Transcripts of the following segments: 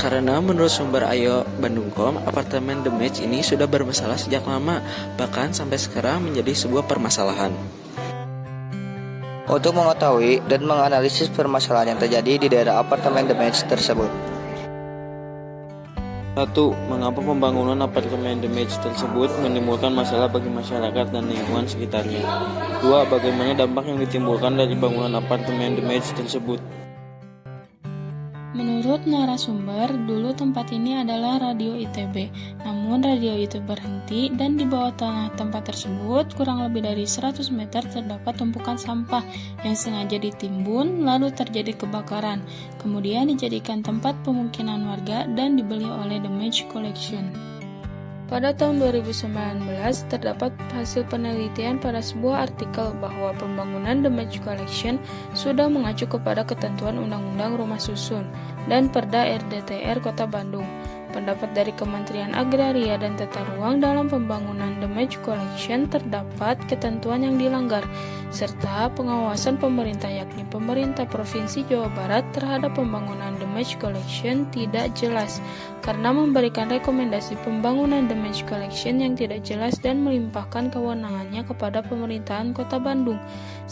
Karena menurut sumber Ayo Bandung.com, apartemen The Match ini sudah bermasalah sejak lama, bahkan sampai sekarang menjadi sebuah permasalahan. Untuk mengetahui dan menganalisis permasalahan yang terjadi di daerah apartemen The Match tersebut. 1. Mengapa pembangunan apartemen The Match tersebut menimbulkan masalah bagi masyarakat dan lingkungan sekitarnya? 2. Bagaimana dampak yang ditimbulkan dari bangunan apartemen The Match tersebut? Menurut narasumber, dulu tempat ini adalah radio ITB. Namun radio itu berhenti dan di bawah tanah tempat tersebut kurang lebih dari 100 meter terdapat tumpukan sampah yang sengaja ditimbun lalu terjadi kebakaran. Kemudian dijadikan tempat pemukiman warga dan dibeli oleh The Match Collection. Pada tahun 2019, terdapat hasil penelitian pada sebuah artikel bahwa pembangunan The Match Collection sudah mengacu kepada ketentuan Undang-Undang Rumah Susun dan Perda RDTR Kota Bandung. Pendapat dari Kementerian Agraria dan Tata Ruang dalam pembangunan The Match Collection terdapat ketentuan yang dilanggar, serta pengawasan pemerintah yakni pemerintah Provinsi Jawa Barat terhadap pembangunan The Match Collection tidak jelas, karena memberikan rekomendasi pembangunan The Match Collection yang tidak jelas dan melimpahkan kewenangannya kepada pemerintahan Kota Bandung,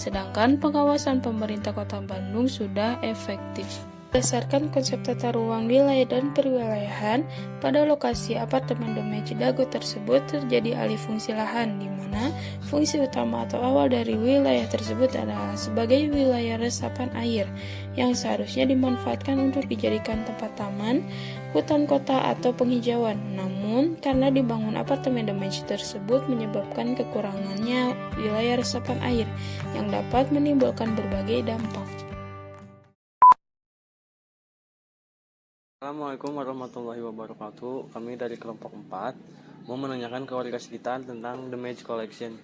sedangkan pengawasan pemerintah Kota Bandung sudah efektif. Berdasarkan konsep tata ruang wilayah dan perwilayahan, pada lokasi apartemen The Match Dago tersebut terjadi alih fungsi lahan, di mana fungsi utama atau awal dari wilayah tersebut adalah sebagai wilayah resapan air, yang seharusnya dimanfaatkan untuk dijadikan tempat taman, hutan kota, atau penghijauan. Namun, karena dibangun apartemen The Match tersebut menyebabkan kekurangannya wilayah resapan air, yang dapat menimbulkan berbagai dampak. Assalamualaikum warahmatullahi wabarakatuh. Kami dari kelompok 4 mau menanyakan ke warga sekitar tentang The Match Collection.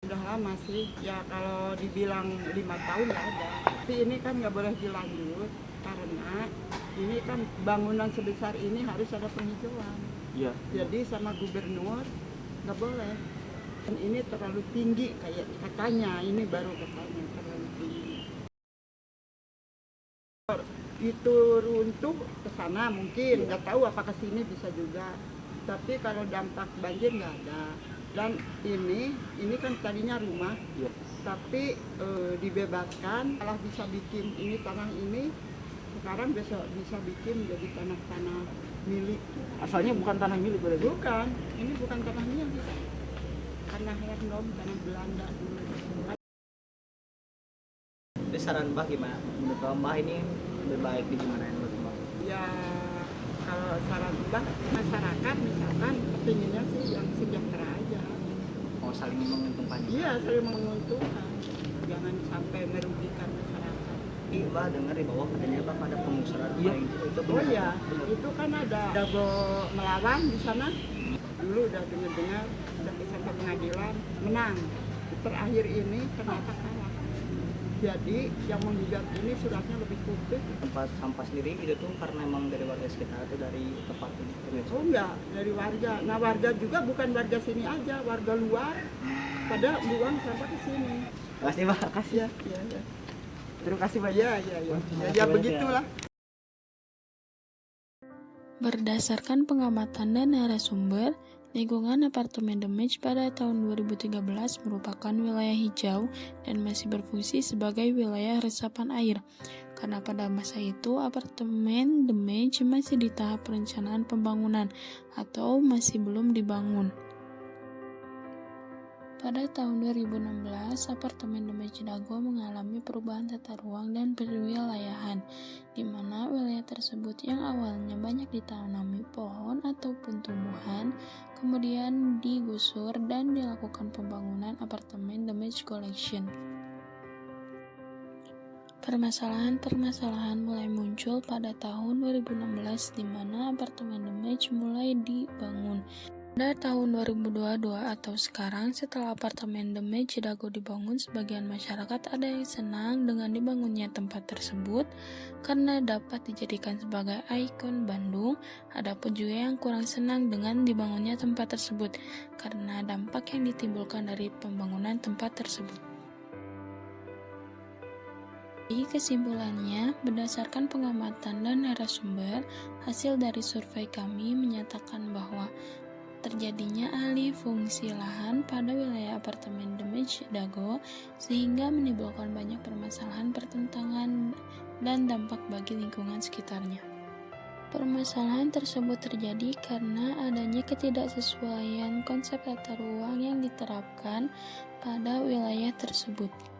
Udah lama sih, ya kalau dibilang 5 tahun ya ada. Tapi ini kan nggak boleh dilanjut karena ini kan bangunan sebesar ini harus ada penghijauan. Iya. Jadi sama gubernur nggak boleh. Dan ini terlalu tinggi kayak katanya, ini baru katanya terlalu tinggi. Itu runtuh ke sana mungkin, nggak tahu apa ke sini bisa juga. Tapi kalau dampak banjir nggak ada. Dan ini kan tadinya rumah, tapi dibebaskan, malah bisa bikin ini tanah ini sekarang bisa bikin jadi tanah-tanah milik. Asalnya bukan tanah milik berarti? Bukan, ini bukan tanah milik, tanah Hernom, tanah Belanda dulu. Jadi saran Mbak gimana? Menurut Mbak ini lebih baik di gimana menurut Mbak? Ya kalau saran Mbak, masyarakat misalkan kepinginnya sih yang sejahtera aja. Mau saling menguntungkan? Iya, saling menguntungkan, jangan sampai merugikan masyarakat. Mbak dengar di bawah katanya Mbak pada penggusuran itu Oh iya, itu kan ada Dago melawan di sana. Dulu udah dengar sampai pengadilan menang. Terakhir ini ternyata kalah. Jadi yang menggugat ini suratnya lebih komplit. Tempat sampah sendiri itu tuh karena emang dari warga sekitar atau dari tempat ini? Oh enggak, dari warga. Nah warga juga bukan warga sini aja, warga luar pada buang sampah ke sini. Makasih Mbak, makasih. Ya. Terima kasih Mbak. Ya begitulah. Berdasarkan pengamatan dan narasumber, lingkungan apartemen The Match pada tahun 2013 merupakan wilayah hijau dan masih berfungsi sebagai wilayah resapan air. Karena pada masa itu apartemen The Match masih di tahap perencanaan pembangunan atau masih belum dibangun. Pada tahun 2016, apartemen The Match Dago mengalami perubahan tata ruang dan perwilayahan, di mana wilayah tersebut yang awalnya banyak ditanami pohon ataupun tumbuhan, kemudian digusur dan dilakukan pembangunan apartemen The Match Collection. Permasalahan-permasalahan mulai muncul pada tahun 2016, di mana apartemen The Match mulai dibangun. Pada tahun 2022 atau sekarang, setelah apartemen The Match Dago dibangun, sebagian masyarakat ada yang senang dengan dibangunnya tempat tersebut karena dapat dijadikan sebagai ikon Bandung. Adapun juga yang kurang senang dengan dibangunnya tempat tersebut karena dampak yang ditimbulkan dari pembangunan tempat tersebut. Jadi kesimpulannya, berdasarkan pengamatan dan narasumber, hasil dari survei kami menyatakan bahwa terjadinya alih fungsi lahan pada wilayah apartemen Damage Dago sehingga menimbulkan banyak permasalahan pertentangan dan dampak bagi lingkungan sekitarnya. Permasalahan tersebut terjadi karena adanya ketidaksesuaian konsep tata ruang yang diterapkan pada wilayah tersebut.